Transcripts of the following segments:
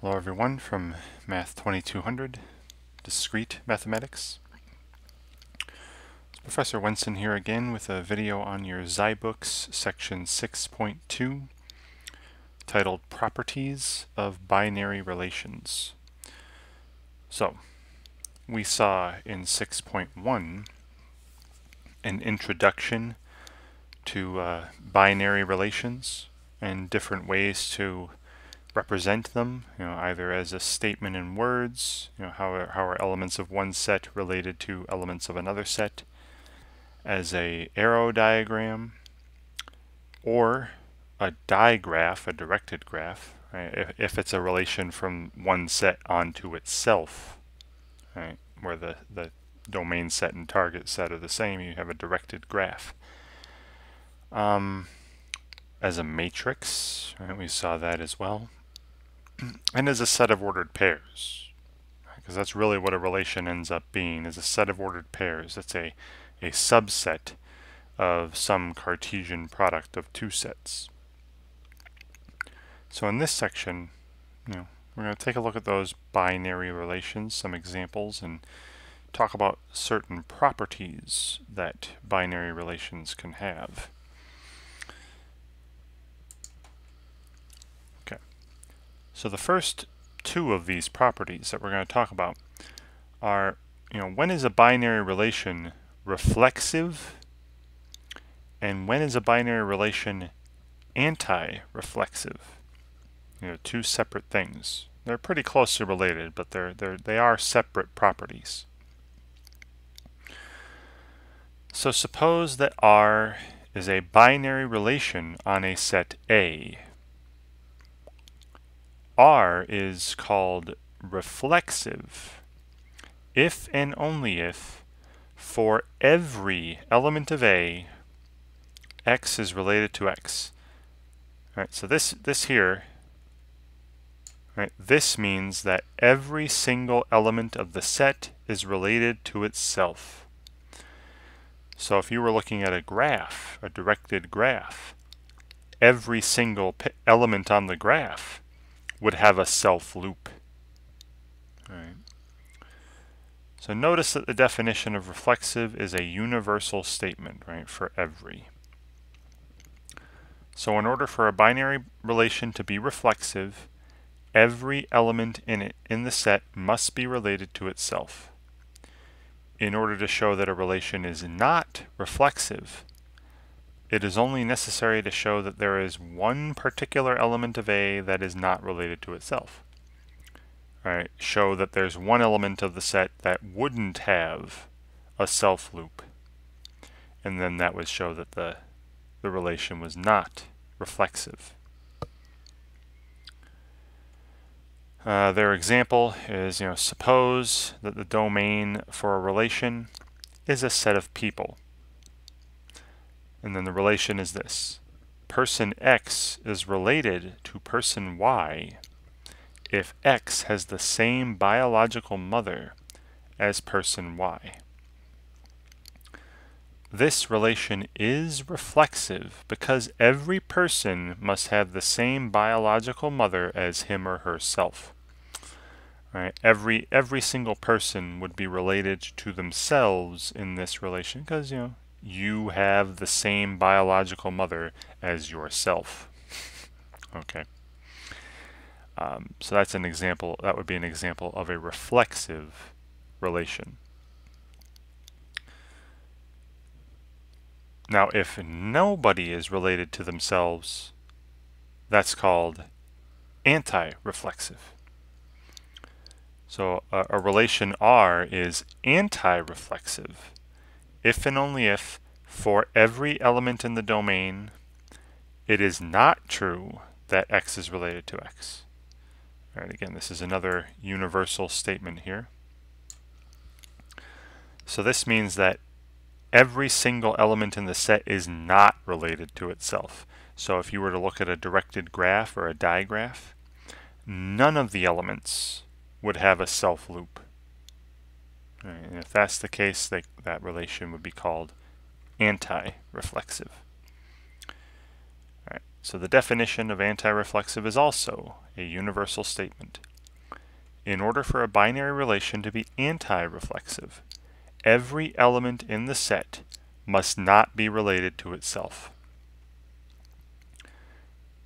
Hello everyone from Math 2200, Discrete Mathematics. It's Professor Wenson here again with a video on your ZyBooks Section 6.2 titled Properties of Binary Relations. So, we saw in 6.1 an introduction to binary relations and different ways to represent them, either as a statement in words, how are elements of one set related to elements of another set, as a arrow diagram, or a digraph, a directed graph, right? If it's a relation from one set onto itself, right? Where the domain set and target set are the same, you have a directed graph. As a matrix, right? We saw that as well. And as a set of ordered pairs, because that's really what a relation ends up being, is a set of ordered pairs. It's a subset of some Cartesian product of two sets. So in this section, we're going to take a look at those binary relations, some examples, and talk about certain properties that binary relations can have. So the first two of these properties that we're going to talk about are, when is a binary relation reflexive and when is a binary relation anti-reflexive? Two separate things. They're pretty closely related, but they are separate properties. So suppose that R is a binary relation on a set A. R is called reflexive if and only if for every element of A, X is related to X. Right, so this here, right, this means that every single element of the set is related to itself. So if you were looking at a graph, a directed graph, every single element on the graph would have a self-loop. Right. So notice that the definition of reflexive is a universal statement, right, for every. So in order for a binary relation to be reflexive, every element in the set must be related to itself. In order to show that a relation is not reflexive, it is only necessary to show that there is one particular element of A that is not related to itself. Right? Show that there's one element of the set that wouldn't have a self-loop. And then that would show that the relation was not reflexive. Their example is, suppose that the domain for a relation is a set of people. And then the relation is this. Person X is related to person Y if X has the same biological mother as person Y. This relation is reflexive because every person must have the same biological mother as him or herself. Right? Every single person would be related to themselves in this relation because, you have the same biological mother as yourself. Okay. So that's an example. That would be an example of a reflexive relation. Now, if nobody is related to themselves, that's called anti-reflexive. So a relation R is anti-reflexive if and only if, for every element in the domain, it is not true that X is related to X. All right, again, this is another universal statement here. So this means that every single element in the set is not related to itself. So if you were to look at a directed graph or a digraph, none of the elements would have a self-loop. Right, and if that's the case, that relation would be called anti-reflexive. Right, so the definition of anti-reflexive is also a universal statement. in order for a binary relation to be anti-reflexive, every element in the set must not be related to itself.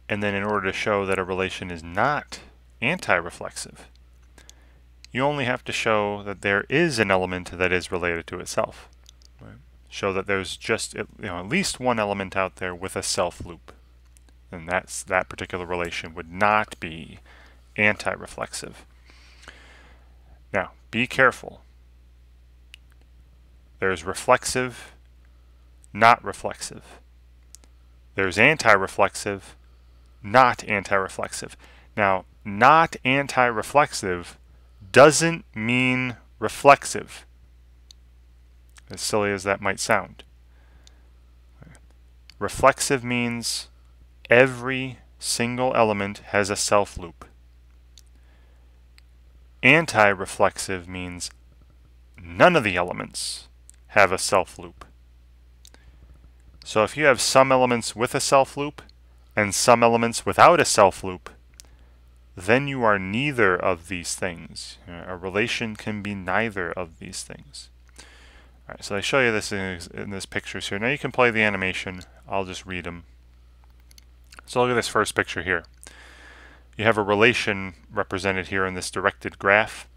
And then in order to show that a relation is not anti-reflexive, you only have to show that there is an element that is related to itself. Right? Show that there's just at least one element out there with a self loop. And that particular relation would not be anti-reflexive. Now, be careful. There's reflexive, not reflexive. There's anti-reflexive, not anti-reflexive. Now, not anti-reflexive doesn't mean reflexive, as silly as that might sound. Reflexive means every single element has a self loop. Anti-reflexive means none of the elements have a self loop. So if you have some elements with a self loop and some elements without a self loop, then you are neither of these things. A relation can be neither of these things. All right, so I show you this in this pictures here. Now you can play the animation. I'll just read them. So look at this first picture here. You have a relation represented here in this directed graph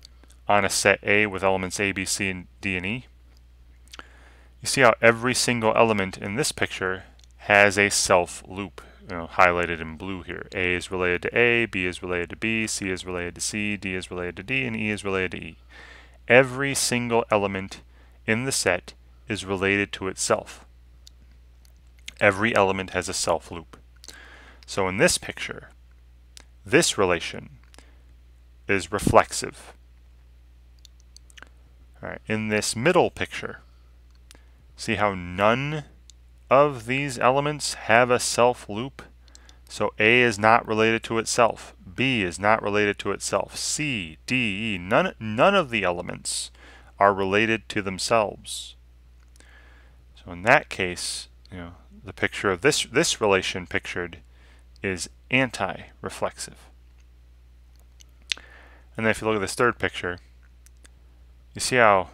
on a set A with elements A, B, C, and D, and E. You see how every single element in this picture has a self loop, highlighted in blue here. A is related to A, B is related to B, C is related to C, D is related to D, and E is related to E. Every single element in the set is related to itself. Every element has a self loop. So in this picture, this relation is reflexive. All right, in this middle picture, see how none of these elements have a self loop? So A is not related to itself. B is not related to itself. C, D, E, none of the elements are related to themselves. So in that case, the picture of this relation pictured is anti-reflexive. And then if you look at this third picture, you see how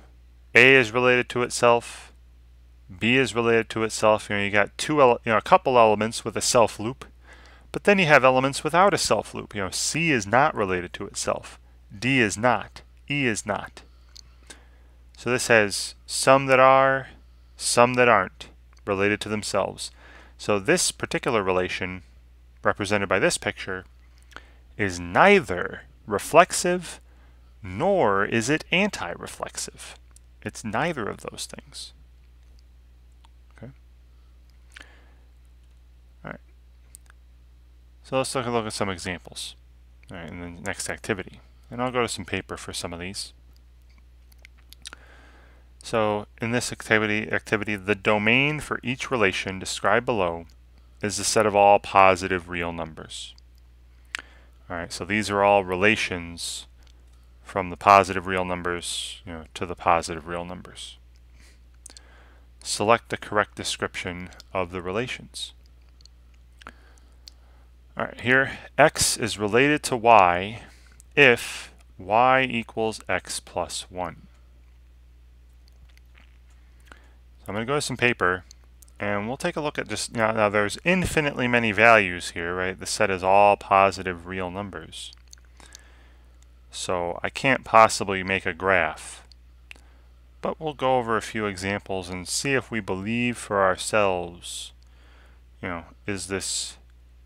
A is related to itself, B is related to itself. You got a couple elements with a self loop, but then you have elements without a self loop. C is not related to itself, D is not, E is not. So this has some that are, some that aren't related to themselves. So this particular relation, represented by this picture, is neither reflexive nor is it anti-reflexive. It's neither of those things. Okay. All right. So let's take a look at some examples. All right, in the next activity, and I'll go to some paper for some of these. So in this activity, the domain for each relation described below is the set of all positive real numbers. All right, so these are all relations from the positive real numbers, to the positive real numbers. Select the correct description of the relations. All right, here x is related to y if y equals x plus 1. So I'm going to go to some paper, and we'll take a look at just now there's infinitely many values here, right? The set is all positive real numbers. So I can't possibly make a graph. But we'll go over a few examples and see if we believe for ourselves, is this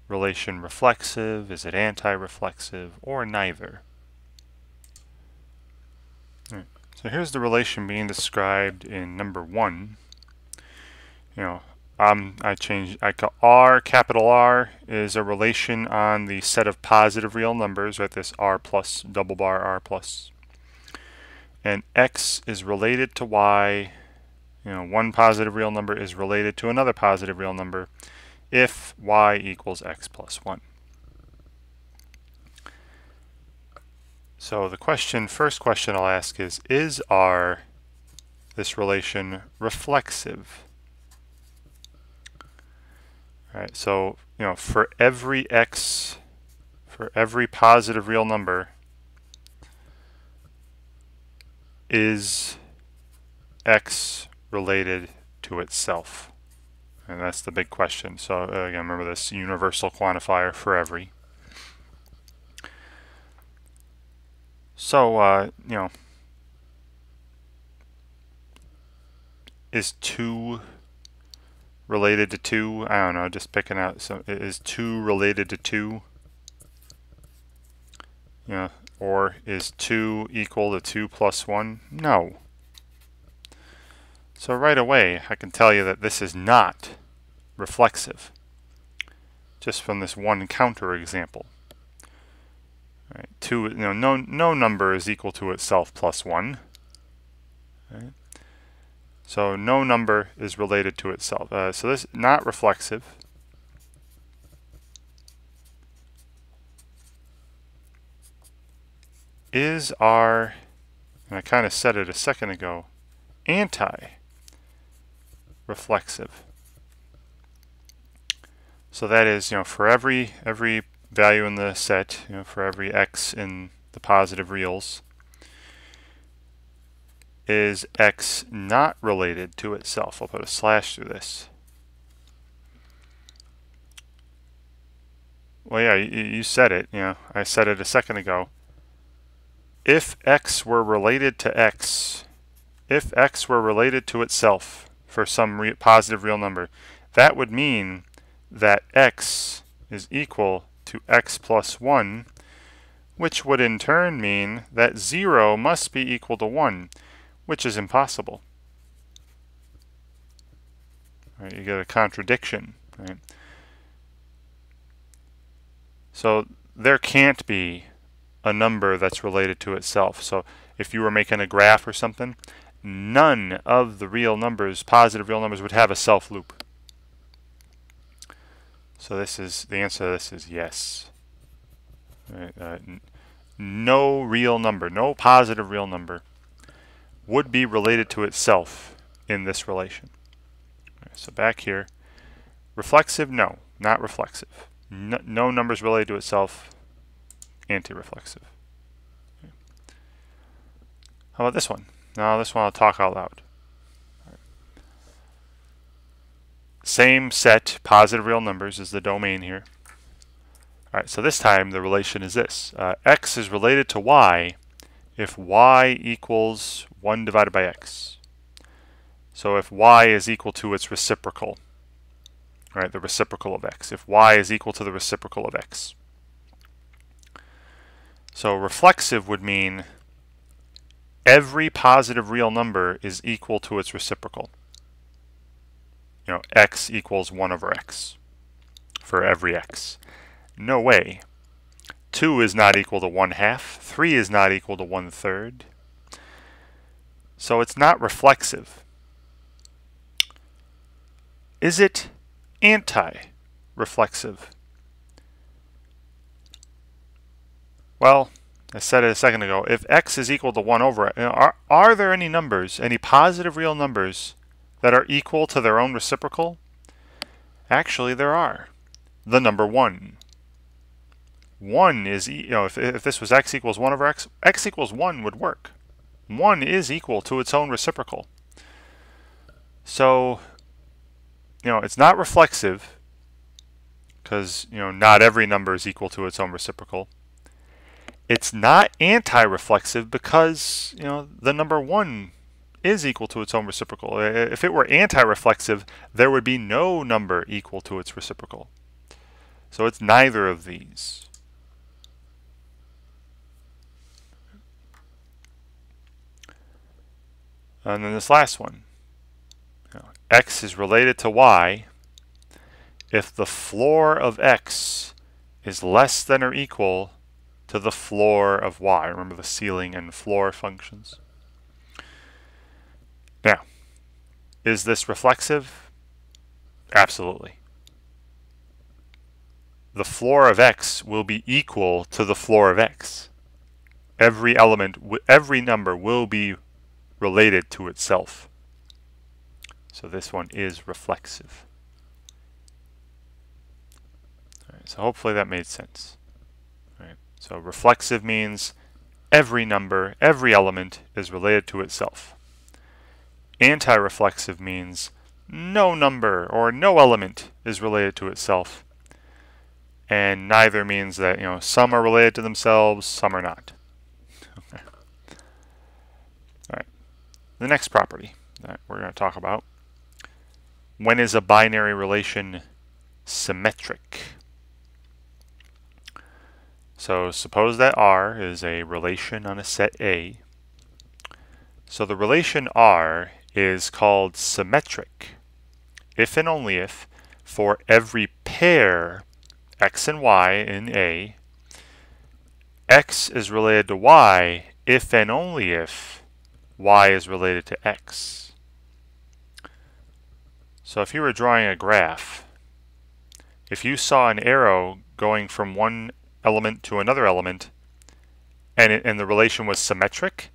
relation reflexive, is it anti-reflexive, or neither? Right. So here's the relation being described in number 1. I call R, capital R is a relation on the set of positive real numbers, right? This R plus, double bar R plus. And X is related to Y. One positive real number is related to another positive real number if Y equals X plus 1. So the first question I'll ask is R, this relation, reflexive? All right, so for every x, for every positive real number, is x related to itself? And that's the big question. So again, remember this universal quantifier for every. So, you know, is 2 related to 2? I don't know, just picking out. So is 2 related to 2? Yeah, or is 2 equal to 2 plus 1? No. So right away, I can tell you that this is not reflexive, just from this one counter example. Right, 2, you know, no number is equal to itself plus 1. Right. So no number is related to itself. So this is not reflexive. Is our, and I kind of said it a second ago, anti-reflexive. So that is, you know, for every value in the set, you know, for every x in the positive reals, is x not related to itself? I'll put a slash through this. Well, yeah, you said it. You know, I said it a second ago. If x were related to x, if x were related to itself for some positive real number, that would mean that x is equal to x plus 1, which would in turn mean that 0 must be equal to 1, which is impossible. Right, you get a contradiction. Right? So there can't be a number that's related to itself. So if you were making a graph or something, none of the real numbers, positive real numbers, would have a self loop. So this is the answer to this is yes. Right, no real number, no positive real number would be related to itself in this relation. Right, so back here, reflexive, no, not reflexive. No number is related to itself, anti-reflexive. Okay. How about this one? Now this one I'll talk out loud. Right. Same set, positive real numbers is the domain here. All right, so this time the relation is this. X is related to y if y equals 1 divided by x. So if y is equal to its reciprocal, right, the reciprocal of x. If y is equal to the reciprocal of x. So reflexive would mean every positive real number is equal to its reciprocal. You know, x equals 1 over x for every x. No way. 2 is not equal to 1/2. 3 is not equal to 1/3. So it's not reflexive. Is it anti-reflexive? Well, I said it a second ago. If x is equal to 1 over it, are there any numbers, any positive real numbers, that are equal to their own reciprocal? Actually, there are. The number 1. 1 is, you know, if this was x equals 1 over x, x equals 1 would work. 1 is equal to its own reciprocal. So, you know, it's not reflexive because, you know, not every number is equal to its own reciprocal. It's not anti-reflexive because, you know, the number 1 is equal to its own reciprocal. If it were anti-reflexive, there would be no number equal to its reciprocal. So it's neither of these. And then this last one. You know, x is related to y if the floor of x is less than or equal to the floor of y. Remember the ceiling and floor functions. Now, is this reflexive? Absolutely. The floor of x will be equal to the floor of x. Every element, every number will be related to itself. So this one is reflexive. All right, so hopefully that made sense. All right, so reflexive means every number, every element is related to itself. Anti-reflexive means no number or no element is related to itself. And neither means that, some are related to themselves, some are not. Okay. All right. The next property that we're going to talk about: when is a binary relation symmetric? So suppose that R is a relation on a set A. So the relation R is called symmetric if and only if for every pair x and y in A, x is related to y if and only if y is related to x. So if you were drawing a graph, if you saw an arrow going from one element to another element and the relation was symmetric,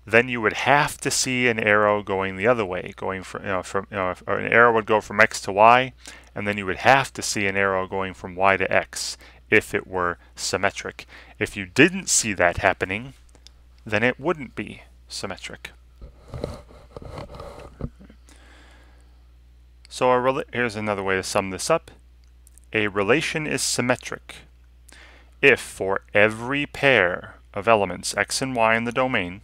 then you would have to see an arrow going the other way, going from, or an arrow would go from x to y, and then you would have to see an arrow going from y to x if it were symmetric. If you didn't see that happening, then it wouldn't be symmetric. So here's another way to sum this up. A relation is symmetric if for every pair of elements x and y in the domain,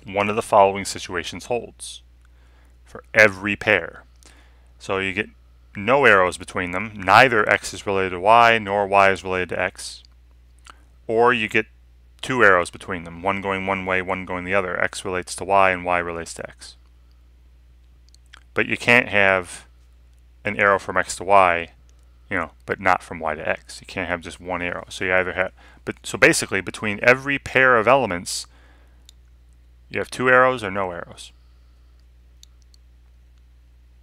one of the following situations holds. For every pair. So you get no arrows between them. Neither x is related to y, nor y is related to x. Or you get two arrows between them, one going one way, one going the other. X relates to y and y relates to x. But you can't have an arrow from x to y, but not from y to x. You can't have just one arrow. So you either have, so basically between every pair of elements, you have two arrows or no arrows.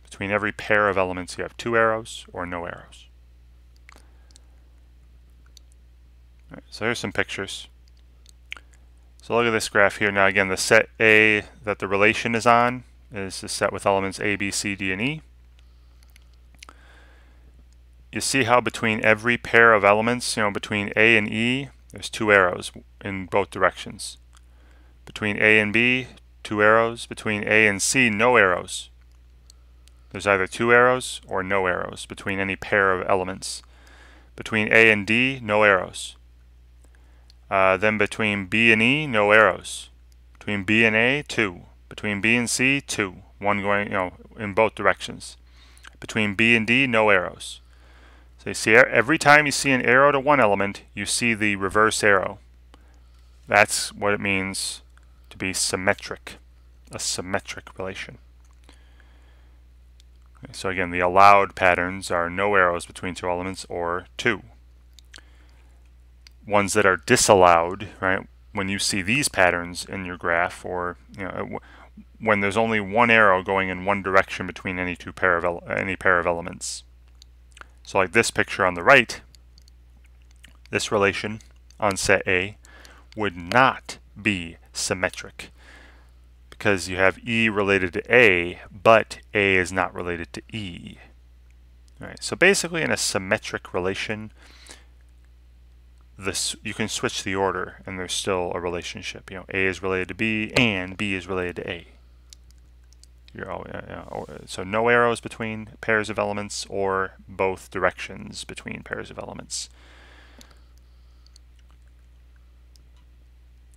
Between every pair of elements, you have two arrows or no arrows. All right, so here's some pictures. So look at this graph here. Now again, the set A that the relation is on is the set with elements A, B, C, D, and E. You see how between every pair of elements, between A and E, there's two arrows in both directions. Between A and B, two arrows. Between A and C, no arrows. There's either two arrows or no arrows between any pair of elements. Between A and D, no arrows. Then between B and E, no arrows. Between B and A, two. Between B and C, two. One going, in both directions. Between B and D, no arrows. So you see, every time you see an arrow to one element, you see the reverse arrow. That's what it means to be symmetric, a symmetric relation. Okay, so again, the allowed patterns are no arrows between two elements or two. Ones that are disallowed, right? When you see these patterns in your graph, or when there's only one arrow going in one direction between any pair of elements. So like this picture on the right, this relation on set A would not be symmetric because you have E related to A, but A is not related to E. All right, so basically in a symmetric relation, you can switch the order and there's still a relationship. A is related to B and B is related to A. So no arrows between pairs of elements or both directions between pairs of elements.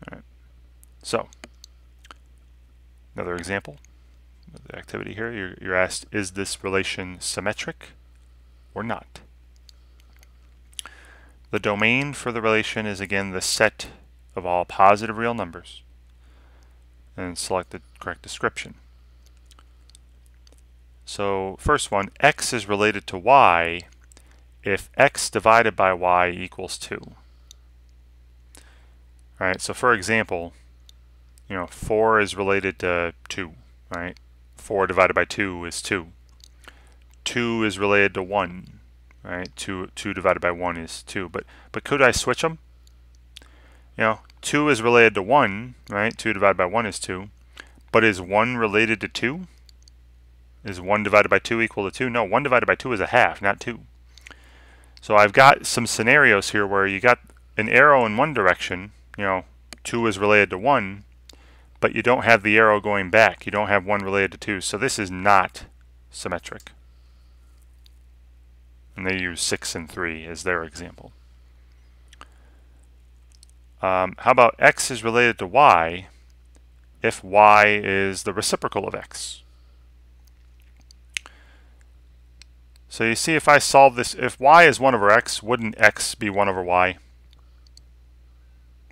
All right. So another example of the activity here. You're asked, is this relation symmetric or not? The domain for the relation is again the set of all positive real numbers, and select the correct description. So first one, x is related to y if x divided by y equals 2. Alright, so for example, 4 is related to 2, right? 4 divided by 2 is 2. 2 is related to 1, right? 2 divided by 1 is 2. But could I switch them? 2 is related to 1, right? 2 divided by 1 is 2. But is 1 related to 2? Is 1 divided by 2 equal to 2? No, 1 divided by 2 is a half, not 2. So I've got some scenarios here where you got an arrow in one direction, 2 is related to 1, but you don't have the arrow going back. You don't have 1 related to 2, so this is not symmetric. And they use 6 and 3 as their example. How about x is related to y if y is the reciprocal of x? So you see, if I solve this, if y is 1 over x, wouldn't x be 1 over y?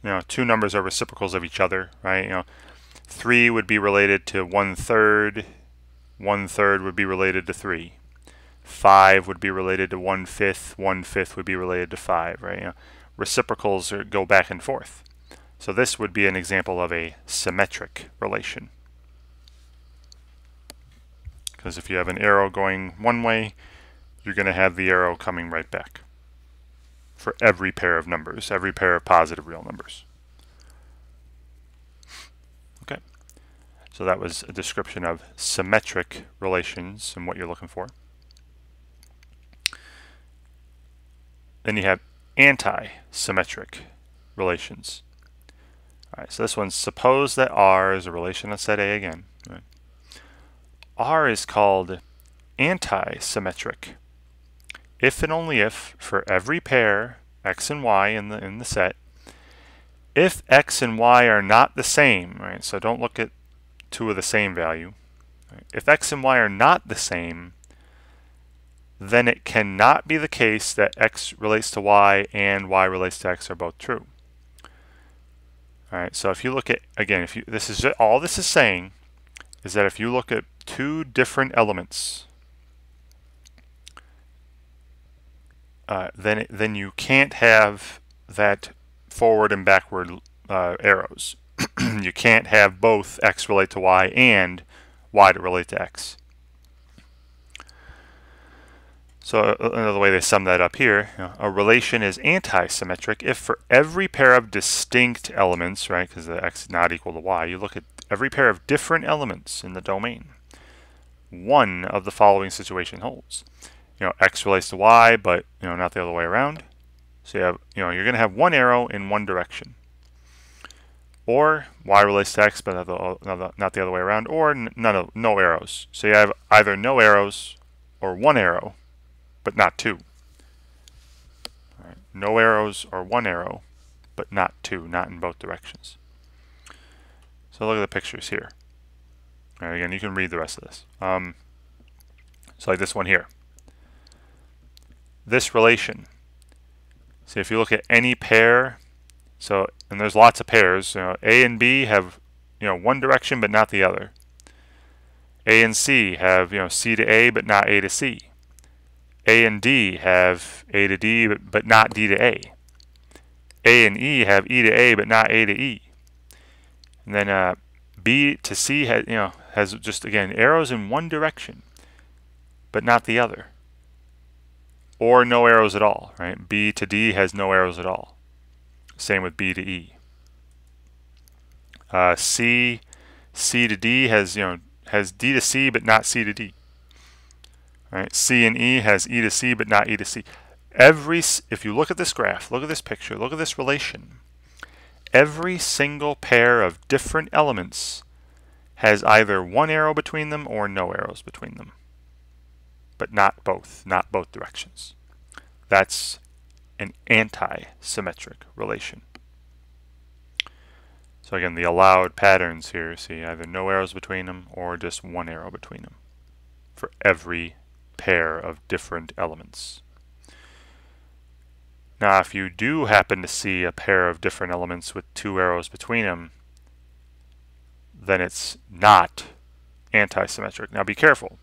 You know, two numbers are reciprocals of each other, right? You know, 3 would be related to 1/3, 1/3 would be related to 3. 5 would be related to 1/5, 1/5 would be related to 5, right? You know, reciprocals go back and forth. So this would be an example of a symmetric relation. Because if you have an arrow going one way, you're going to have the arrow coming right back for every pair of numbers, every pair of positive real numbers. Okay, so that was a description of symmetric relations and what you're looking for. Then you have anti-symmetric relations. All right, so this one, suppose that R is a relation of set A again. Right? R is called anti-symmetric if and only if, for every pair x and y in the set, if x and y are not the same, right? So don't look at two of the same value. Right? If x and y are not the same, then it cannot be the case that x relates to y and y relates to x are both true. All right, so if you look at, again, if you, this is all this is saying is that if you look at two different elements, then you can't have that forward and backward arrows. You can't have both x relate to y and y to relate to x. So another way they sum that up here, you know, a relation is anti-symmetric if for every pair of distinct elements, right, because the x is not equal to y, you look at every pair of different elements in the domain, one of the following situation holds. You know, x relates to y, but you know, not the other way around. So you have, you know, you're going to have one arrow in one direction. Or y relates to x, but not the other way around, or no arrows. So you have either no arrows or one arrow, but not two. All right. No arrows or one arrow, but not two, not in both directions. So look at the pictures here. All right, again, you can read the rest of this. So like this one here. This relation. See, if you look at any pair, so, and there's lots of pairs, you know, A and B have, you know, one direction but not the other. A and C have, you know, C to A but not A to C. A and D have A to D but not D to A. A and E have E to A but not A to E. And then B to C has, you know, has just, again, arrows in one direction but not the other. Or no arrows at all, right? B to D has no arrows at all. Same with B to E. C to D has, you know, has D to C but not C to D. Right? C and E has E to C but not E to C. If you look at this graph, look at this picture, look at this relation, every single pair of different elements has either one arrow between them or no arrows between them. But not both directions. That's an anti-symmetric relation. So again, the allowed patterns here, see either no arrows between them or just one arrow between them for every pair of different elements. Now, if you do happen to see a pair of different elements with two arrows between them, then it's not anti-symmetric. Now be careful.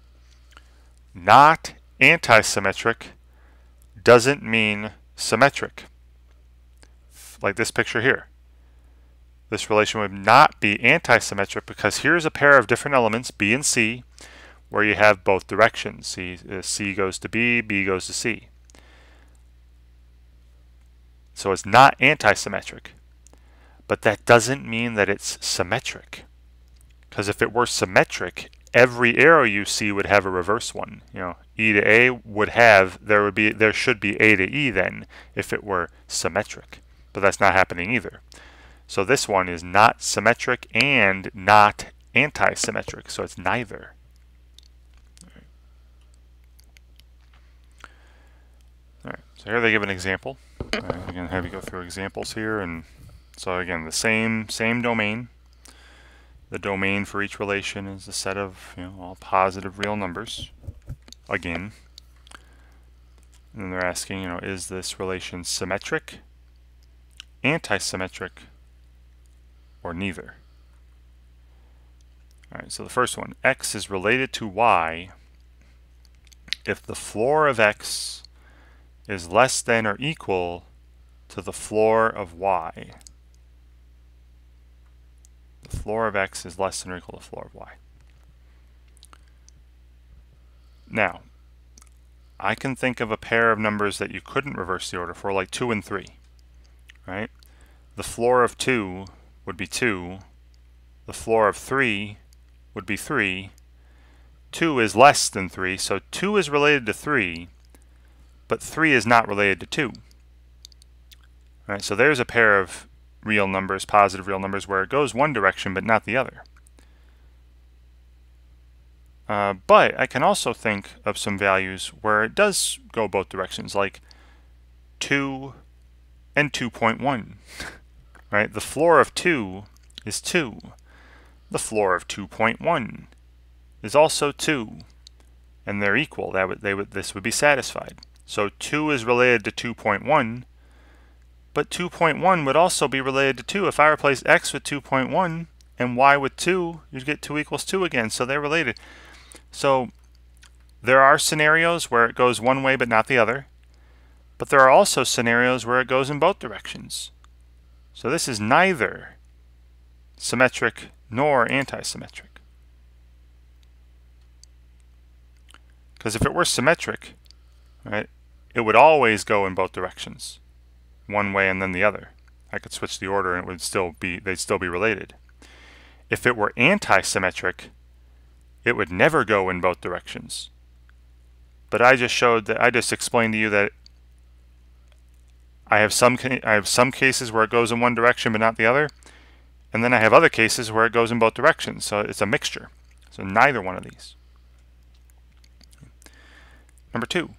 Not anti-symmetric doesn't mean symmetric. Like this picture here. This relation would not be anti-symmetric because here's a pair of different elements, B and C, where you have both directions. C goes to B, B goes to C. So it's not anti-symmetric. But that doesn't mean that it's symmetric. Because if it were symmetric, every arrow you see would have a reverse one. You know, E to A would have, there should be A to E then if it were symmetric. But that's not happening either. So this one is not symmetric and not anti-symmetric, so it's neither. All right, so here they give an example. I'm going to have you go through examples here, and so again, the same domain. The domain for each relation is a set of all positive real numbers. Again, and then they're asking, is this relation symmetric, anti-symmetric, or neither? All right, so the first one, x is related to y if the floor of x is less than or equal to the floor of y. The floor of x is less than or equal to the floor of y. Now, I can think of a pair of numbers that you couldn't reverse the order for, like 2 and 3. Right? The floor of 2 would be 2. The floor of 3 would be 3. 2 is less than 3, so 2 is related to 3, but 3 is not related to 2. Right? So there's a pair of real numbers, positive real numbers, where it goes one direction but not the other. But I can also think of some values where it does go both directions, like 2 and 2.1. Right? The floor of 2 is 2. The floor of 2.1 is also 2, and they're equal. This would be satisfied. So 2 is related to 2.1, but 2.1 would also be related to 2. If I replace x with 2.1 and y with 2, you'd get 2 equals 2 again, so they're related. So there are scenarios where it goes one way but not the other, but there are also scenarios where it goes in both directions. So this is neither symmetric nor anti-symmetric. Because if it were symmetric, right, it would always go in both directions, one way and then the other. I could switch the order and they'd still be related. If it were anti-symmetric, it would never go in both directions. But I just explained to you that I have some cases where it goes in one direction but not the other, and then I have other cases where it goes in both directions. So it's a mixture. So neither one of these. Number 2,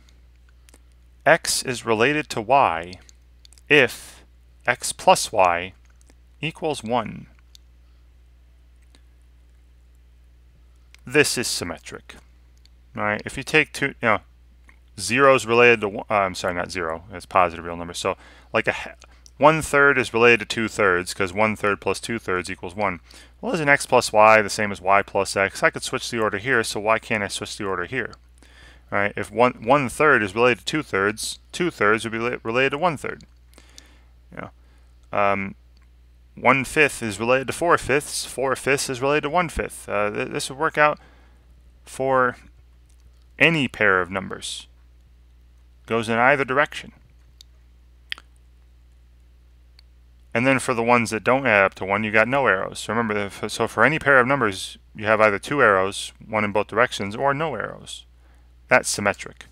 x is related to y if x plus y equals 1. This is symmetric. Right? If you take 0 is related to I'm sorry, not 0. It's positive real number. So like 1/3 is related to 2/3 because 1/3 plus 2/3 equals 1. Well, isn't x plus y the same as y plus x? I could switch the order here, so why can't I switch the order here? Right? If 1/3 is related to 2/3, 2/3 would be related to 1/3. 1/5 is related to 4/5. 4/5 is related to 1/5. This would work out for any pair of numbers. Goes in either direction. And then for the ones that don't add up to 1, you got no arrows. So remember, so for any pair of numbers, you have either 2 arrows, one in both directions, or no arrows. That's symmetric.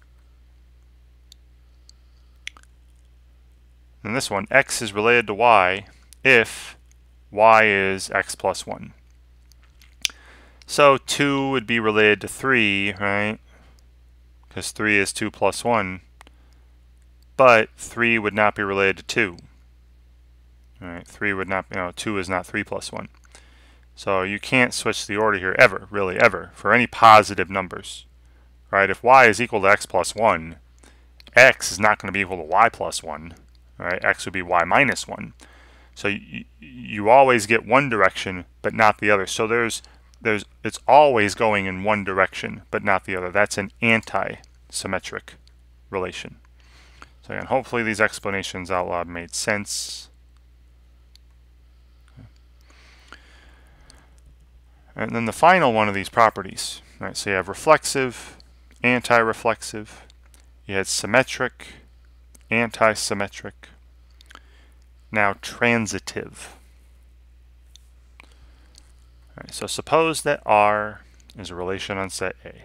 And this one, x is related to y if y is x plus 1. So 2 would be related to 3, right? Because 3 is 2 plus 1. But 3 would not be related to 2. All right, 3 would not, 2 is not 3 plus 1. So you can't switch the order here ever, really ever, for any positive numbers. Right? If y is equal to x plus 1, x is not going to be equal to y plus 1. Right? X would be y minus 1. So you always get one direction, but not the other. So it's always going in one direction, but not the other. That's an anti-symmetric relation. So again, hopefully these explanations out loud made sense. And then the final one of these properties. Right? So you have reflexive, anti-reflexive. You had symmetric, anti-symmetric. Now transitive. All right, so suppose that R is a relation on set A.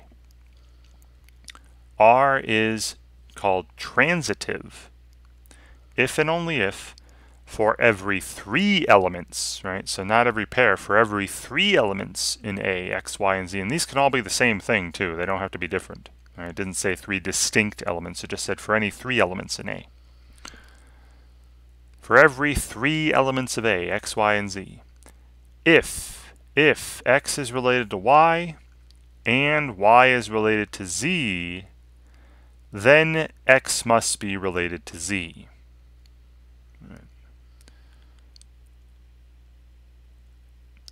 R is called transitive if and only if for every 3 elements, right? So not every pair, for every 3 elements in A, X, Y, and Z. And these can all be the same thing too. They don't have to be different. Right? It didn't say 3 distinct elements. It just said for any 3 elements in A. For every 3 elements of A, X, Y, and Z. If X is related to Y and Y is related to Z, then X must be related to Z. Right.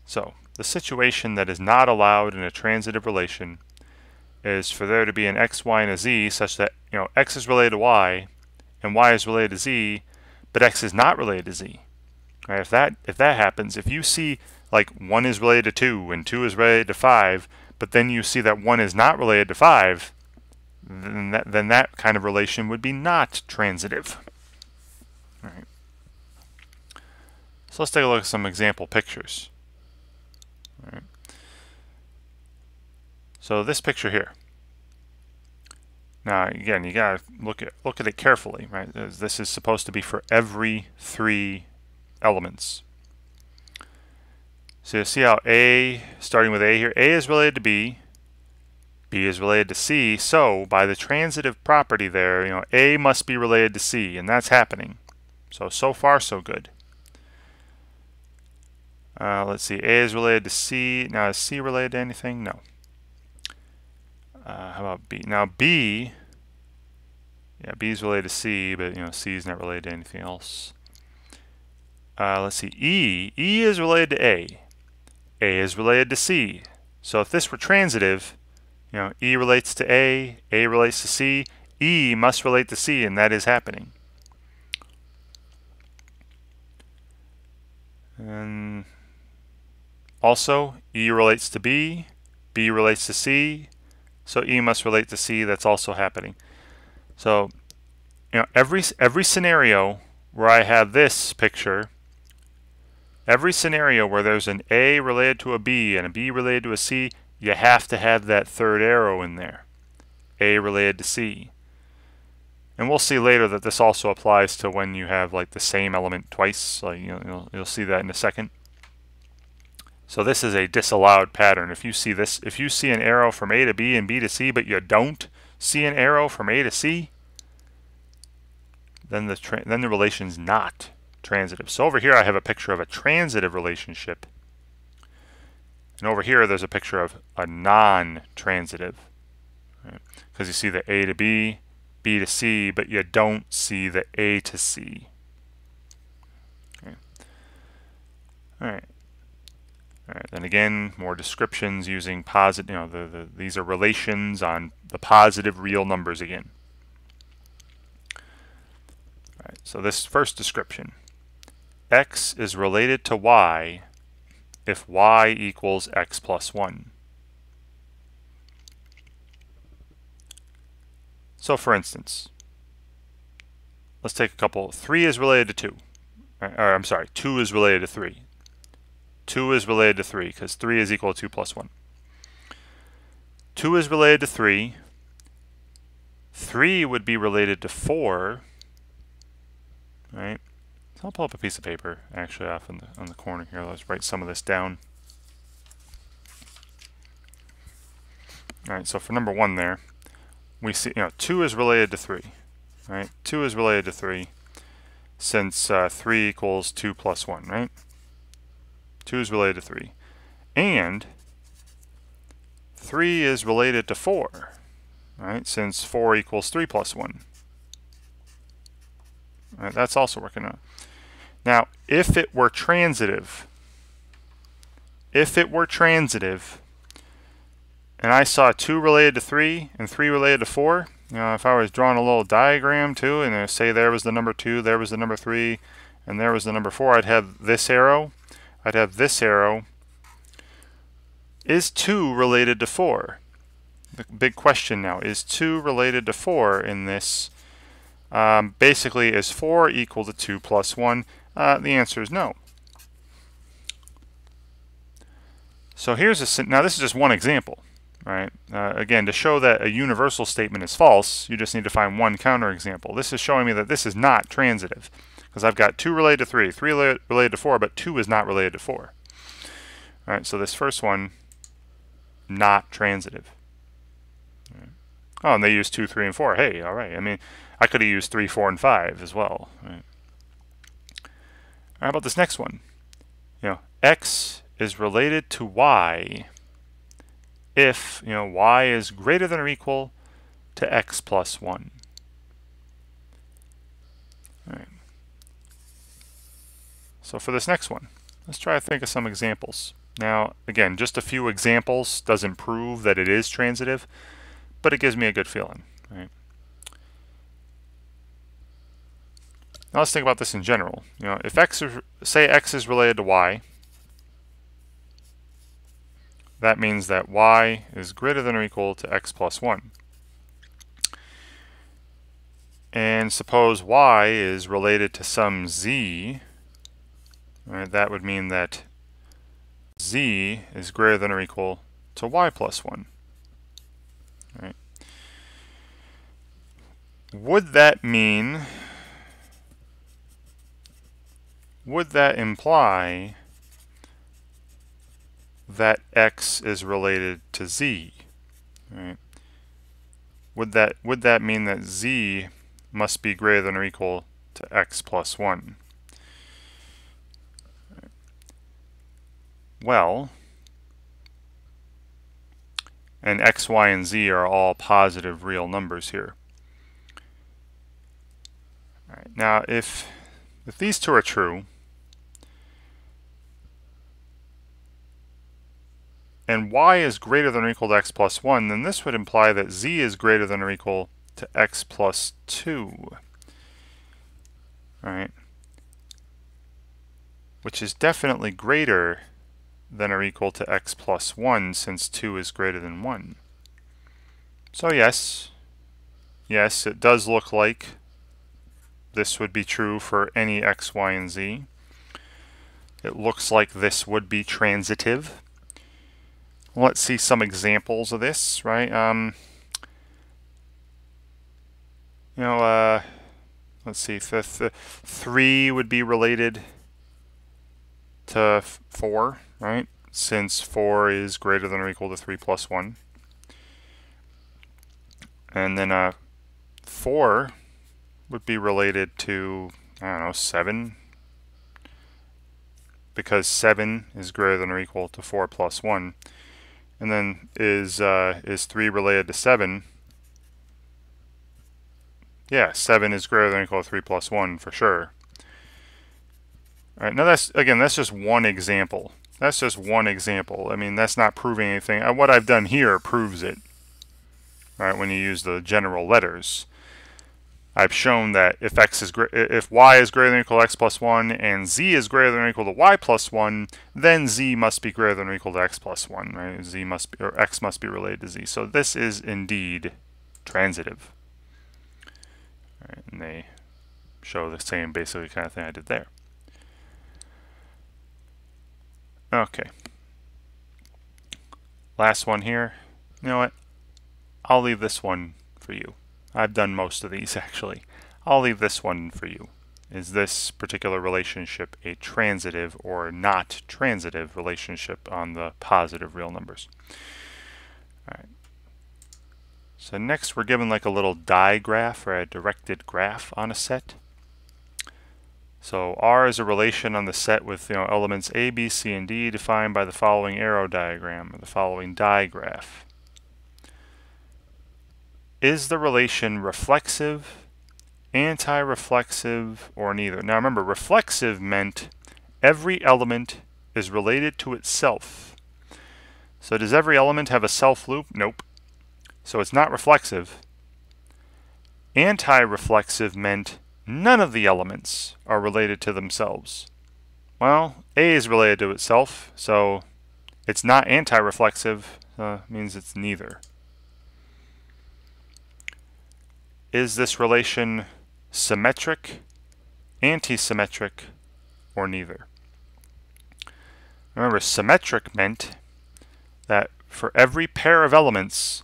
So, the situation that is not allowed in a transitive relation is for there to be an X, Y, and a Z such that, X is related to Y and Y is related to Z, but X is not related to Z. Right? If that happens, if you see like 1 is related to 2 and 2 is related to 5, but then you see that 1 is not related to 5, then that kind of relation would be not transitive. All right. So let's take a look at some example pictures. All right. So this picture here. Now again, you gotta look at it carefully, right? This is supposed to be for every 3 elements. So you see how A, starting with A here, A is related to B, B is related to C, so by the transitive property there, A must be related to C, and that's happening. So far so good. Let's see, A is related to C. Now is C related to anything? No. How about B? Now B, yeah, B is related to C, but C is not related to anything else. Let's see, E is related to A is related to C. So if this were transitive, E relates to A relates to C, E must relate to C, and that is happening. And also, E relates to B relates to C, so E must relate to C, that's also happening. So, every scenario where I have this picture, every scenario where there's an A related to a B and a B related to a C, you have to have that third arrow in there, A related to C. And we'll see later that this also applies to when you have like the same element twice. Like you'll see that in a second. So this is a disallowed pattern. If you see this, if you see an arrow from A to B and B to C, but you don't see an arrow from A to C, then the relation's not transitive. So over here I have a picture of a transitive relationship. And over here there's a picture of a non-transitive. Right? Because you see the A to B, B to C, but you don't see the A to C. Okay. All right. Then again, more descriptions using positive, these are relations on the positive real numbers again. All right, so this first description. X is related to Y if Y equals X plus 1. So for instance, let's take a couple. 3 is related to 2. Or I'm sorry, 2 is related to 3. 2 is related to 3 because 3 is equal to 2 plus 1. 2 is related to 3. 3 would be related to 4. Right? So I'll pull up a piece of paper actually off on the corner here. Let's write some of this down. Alright, so for number 1 there, we see 2 is related to 3. Right? 2 is related to 3 since 3 equals 2 plus 1, right? 2 is related to 3. And 3 is related to 4, right? Since 4 equals 3 plus 1. Right, that's also working out. Now, if it were transitive, and I saw 2 related to 3 and 3 related to 4, if I was drawing a little diagram too, and say there was the number 2, there was the number 3, and there was the number 4, I'd have this arrow. I'd have this arrow. Is 2 related to 4? The big question now, is 2 related to 4 in this? Basically, is 4 equal to 2 plus 1? The answer is no. So here's now this is just one example, right? Again, to show that a universal statement is false, you just need to find one counterexample. This is showing me that this is not transitive. because I've got 2 related to 3, 3 related to 4, but 2 is not related to 4. All right, so this first one, not transitive. Right. Oh, and they use 2, 3, and 4. Hey, all right. I mean, I could have used 3, 4, and 5 as well. Right. How about this next one? X is related to Y if, Y is greater than or equal to X plus 1. All right. So for this next one, let's try to think of some examples. Now, again, just a few examples doesn't prove that it is transitive, but it gives me a good feeling. Right? Now let's think about this in general. If say X is related to Y, that means that Y is greater than or equal to X plus 1. And suppose Y is related to some Z, right, that would mean that Z is greater than or equal to Y plus 1. Right. Would that imply that X is related to Z? Right. Would that mean that Z must be greater than or equal to X plus 1? Well, and X, Y, and Z are all positive real numbers here. All right, now if these two are true, and Y is greater than or equal to X plus 1, then this would imply that Z is greater than or equal to X plus 2. All right, which is definitely greater than or equal to X plus 1 since 2 is greater than 1. So yes, it does look like this would be true for any X, Y, and Z. It looks like this would be transitive. Let's see some examples of this, right? Let's see, 3 would be related to 4, right? Since 4 is greater than or equal to 3 plus 1. And then 4 would be related to, I don't know, 7. Because 7 is greater than or equal to 4 plus 1. And then is 3 related to 7? Yeah, 7 is greater than or equal to 3 plus 1 for sure. All right, now that's just one example. That's just one example. I mean, that's not proving anything. What I've done here proves it. Right, when you use the general letters, I've shown that if Y is greater than or equal to X plus 1 and Z is greater than or equal to Y plus 1, then Z must be greater than or equal to X plus 1. Right? X must be related to Z. So this is indeed transitive. All right, and they show the same basically kind of thing I did there. Okay. Last one here. You know what? I'll leave this one for you. I've done most of these actually. I'll leave this one for you. Is this particular relationship a transitive or not transitive relationship on the positive real numbers? All right. So next we're given like a little digraph or a directed graph on a set. So R is a relation on the set with elements A, B, C, and D defined by the following arrow diagram or the following digraph. Is the relation reflexive, anti-reflexive, or neither? Now remember, reflexive meant every element is related to itself. So does every element have a self loop? Nope. So it's not reflexive. Anti-reflexive meant none of the elements are related to themselves. Well, A is related to itself, so it's not anti-reflexive, means it's neither. Is this relation symmetric, anti-symmetric, or neither? Remember, symmetric meant that for every pair of elements,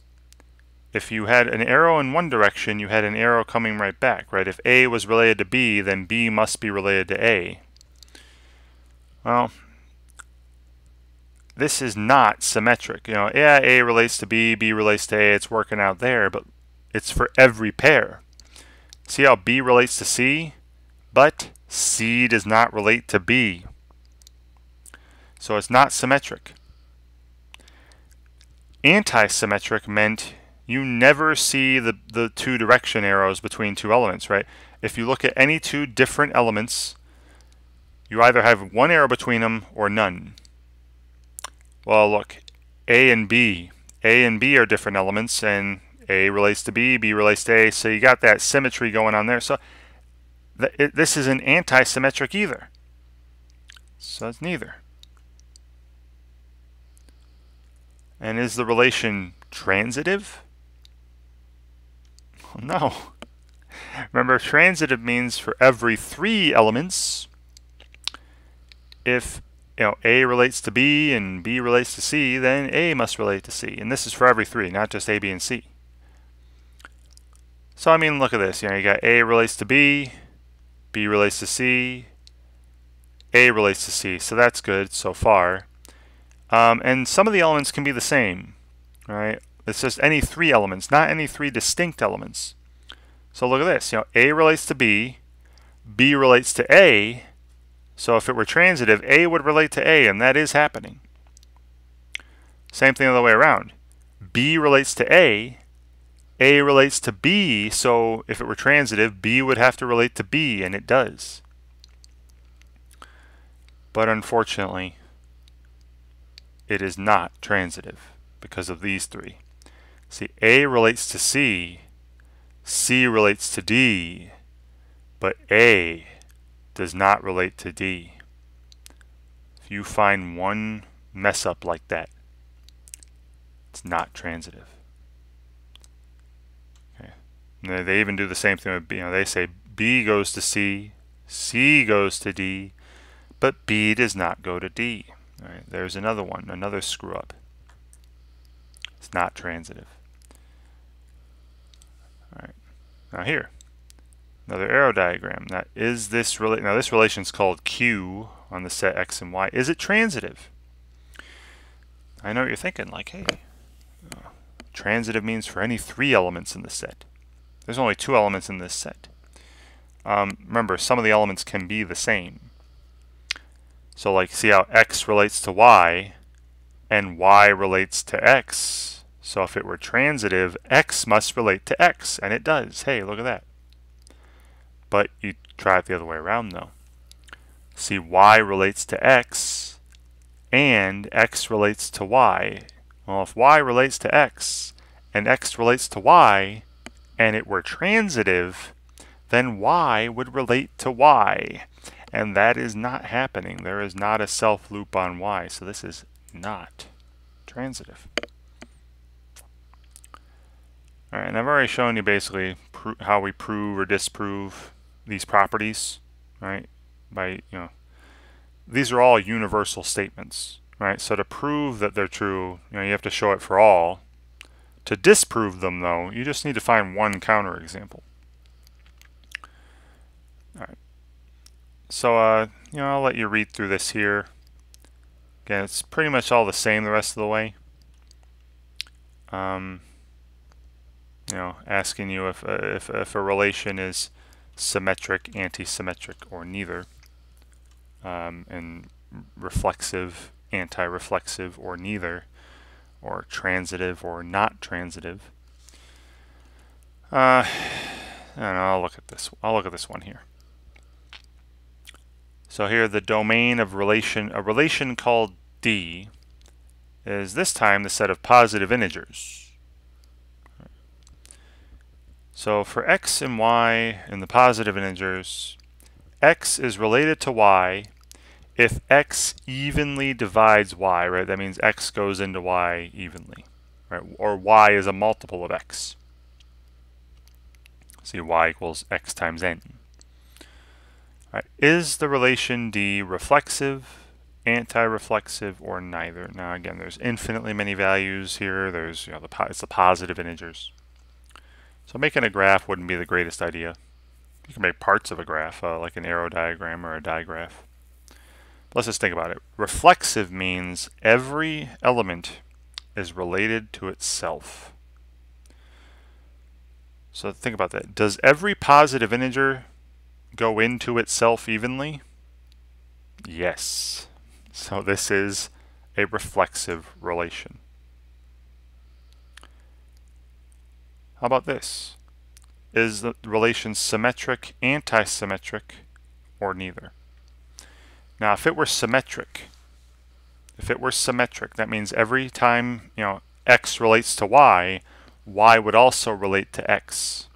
if you had an arrow in one direction, you had an arrow coming right back, right? If A was related to B, then B must be related to A. Well, this is not symmetric. You know, yeah, A relates to B, B relates to A, it's working out there, but it's for every pair. See how B relates to C, but C does not relate to B. So it's not symmetric. Anti-symmetric meant you never see the two direction arrows between two elements, right? If you look at any two different elements, you either have one arrow between them or none. Well, look, A and B are different elements, and A relates to B, B relates to A, so you got that symmetry going on there. So this isn't anti-symmetric either. So it's neither. And is the relation transitive? No. Remember, transitive means for every three elements, if A relates to B and B relates to C, then A must relate to C. And this is for every three, not just A, B, and C. So I mean, look at this. You got A relates to B, B relates to C, A relates to C. So that's good so far. And some of the elements can be the same, right? It's just any three elements, not any three distinct elements. So look at this. A relates to B, B relates to A. So if it were transitive, A would relate to A, and that is happening. Same thing the other way around. B relates to A relates to B, so if it were transitive, B would have to relate to B, and it does. But unfortunately, it is not transitive because of these three. See, A relates to C, C relates to D, but A does not relate to D. If you find one mess up like that, it's not transitive. Okay. And they even do the same thing with B. They say B goes to C, C goes to D, but B does not go to D. All right, there's another one, another screw up. It's not transitive. All right, now here, another arrow diagram. Now, this relation is called Q on the set X and Y. Is it transitive? I know what you're thinking, like, hey, transitive means for any three elements in the set. There's only two elements in this set. Remember, some of the elements can be the same. So like, see how X relates to Y and Y relates to X. So if it were transitive, X must relate to X, and it does. Hey, look at that. But you try it the other way around though. See, Y relates to X and X relates to Y. Well, if Y relates to X and X relates to Y and it were transitive, then Y would relate to Y. And that is not happening. There is not a self loop on Y, so this is not transitive. All right, and I've already shown you basically how we prove or disprove these properties, right? These are all universal statements, right? So to prove that they're true, you have to show it for all. To disprove them, though, you just need to find one counterexample. All right. So, I'll let you read through this here. Again, it's pretty much all the same the rest of the way. Asking you if a relation is symmetric, anti-symmetric, or neither, and reflexive, anti-reflexive, or neither, or transitive or not transitive. I don't know, I'll look at this one here. So here, the domain of a relation called D, is this time the set of positive integers. So for X and Y in the positive integers, X is related to Y if X evenly divides Y, right? That means X goes into Y evenly, right? Or Y is a multiple of X. See, Y equals X times N. Right. Is the relation D reflexive, anti-reflexive, or neither? Now again, there's infinitely many values here. There's it's the positive integers. So making a graph wouldn't be the greatest idea. You can make parts of a graph, like an arrow diagram or a digraph. Let's just think about it. Reflexive means every element is related to itself. So think about that. Does every positive integer go into itself evenly? Yes. So this is a reflexive relation. How about this? Is the relation symmetric, anti-symmetric, or neither? Now, if it were symmetric, that means every time, x relates to y, y would also relate to x.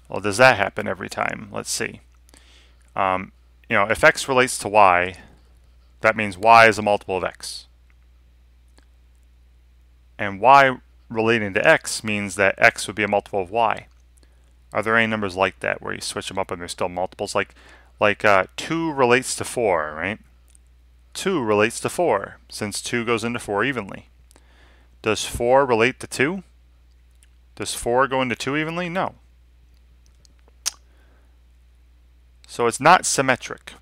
Well, does that happen every time? Let's see. If x relates to y, that means y is a multiple of x. And y relating to x means that x would be a multiple of y. Are there any numbers like that where you switch them up and they're still multiples? Like 2 relates to 4, right? 2 relates to 4, since 2 goes into 4 evenly. Does 4 relate to 2? Does 4 go into 2 evenly? No. So it's not symmetric.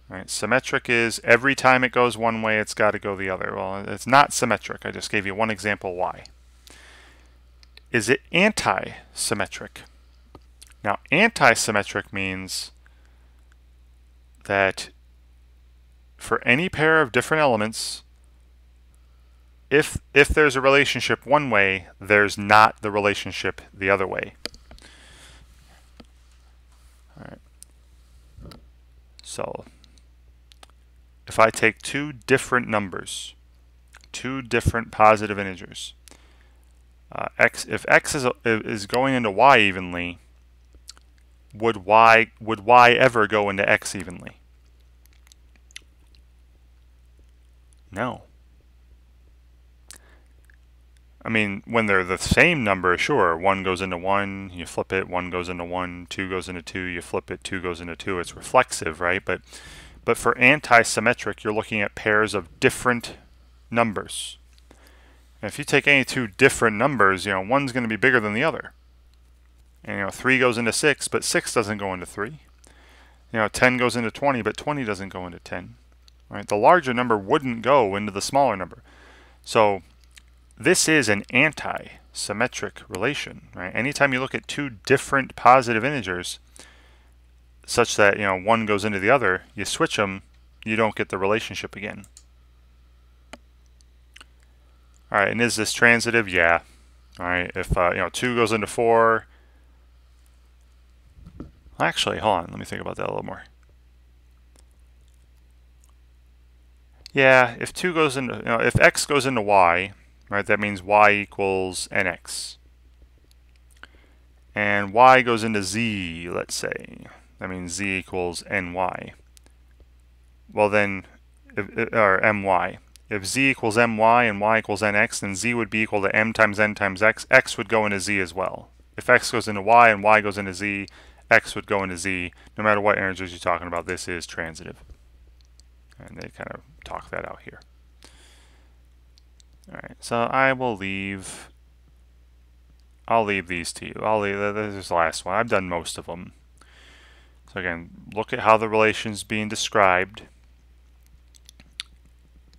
Right? Symmetric is every time it goes one way, it's got to go the other. Well, it's not symmetric. I just gave you one example why. Is it anti-symmetric? Now, anti-symmetric means that for any pair of different elements, if there's a relationship one way, there's not the relationship the other way. All right. So if I take two different numbers, two different positive integers, if x is going into y evenly, would y ever go into x evenly? No. I mean, when they're the same number, sure, 1 goes into 1, you flip it, 1 goes into 1, 2 goes into 2, you flip it, 2 goes into 2. It's reflexive, right? But for anti-symmetric, you're looking at pairs of different numbers. And if you take any two different numbers, one's going to be bigger than the other. And 3 goes into 6, but 6 doesn't go into 3. 10 goes into 20, but 20 doesn't go into 10. Right? The larger number wouldn't go into the smaller number. So this is an anti-symmetric relation, right? Anytime you look at two different positive integers, such that one goes into the other, you switch them, you don't get the relationship again. All right, and is this transitive? Yeah. All right, if 2 goes into 4, actually, hold on, let me think about that a little more. Yeah, if 2 goes into, if x goes into y, right, that means y equals nx. And y goes into z, let's say. That means z equals ny. Well then, or my. If z equals my and y equals nx, then z would be equal to m times n times x. X would go into z as well. If x goes into y and y goes into z, x would go into z. No matter what integers you're talking about, this is transitive. And they kind of talk that out here. All right, so I'll leave these to you. This is the last one. I've done most of them. So again, look at how the relation's being described.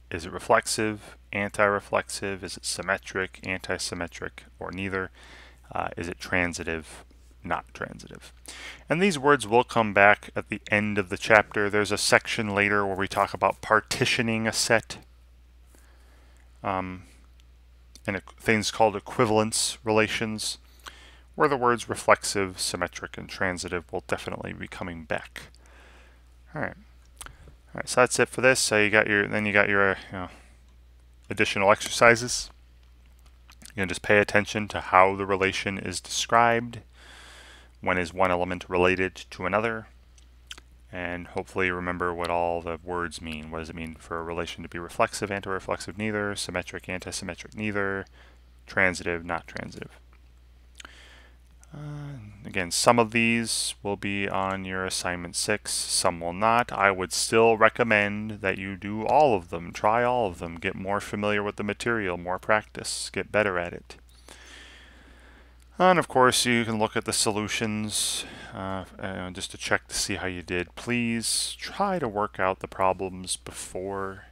Is it reflexive, anti-reflexive? Is it symmetric, anti-symmetric, or neither? Is it transitive, not transitive? And these words will come back at the end of the chapter. There's a section later where we talk about partitioning a set. And things called equivalence relations, where the words reflexive, symmetric, and transitive will definitely be coming back. All right. All right, so that's it for this. So you got your additional exercises. You can just pay attention to how the relation is described. When is one element related to another? And hopefully remember what all the words mean. What does it mean for a relation to be reflexive, anti-reflexive, neither, symmetric, anti-symmetric, neither, transitive, not transitive. Again, some of these will be on your assignment 6, some will not. I would still recommend that you do all of them, try all of them, get more familiar with the material, more practice, get better at it. And of course, you can look at the solutions just to check to see how you did. Please try to work out the problems before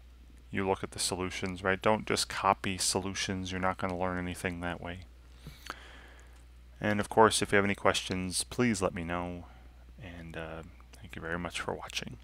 you look at the solutions, right? Don't just copy solutions. You're not going to learn anything that way. And of course, if you have any questions, please let me know. And thank you very much for watching.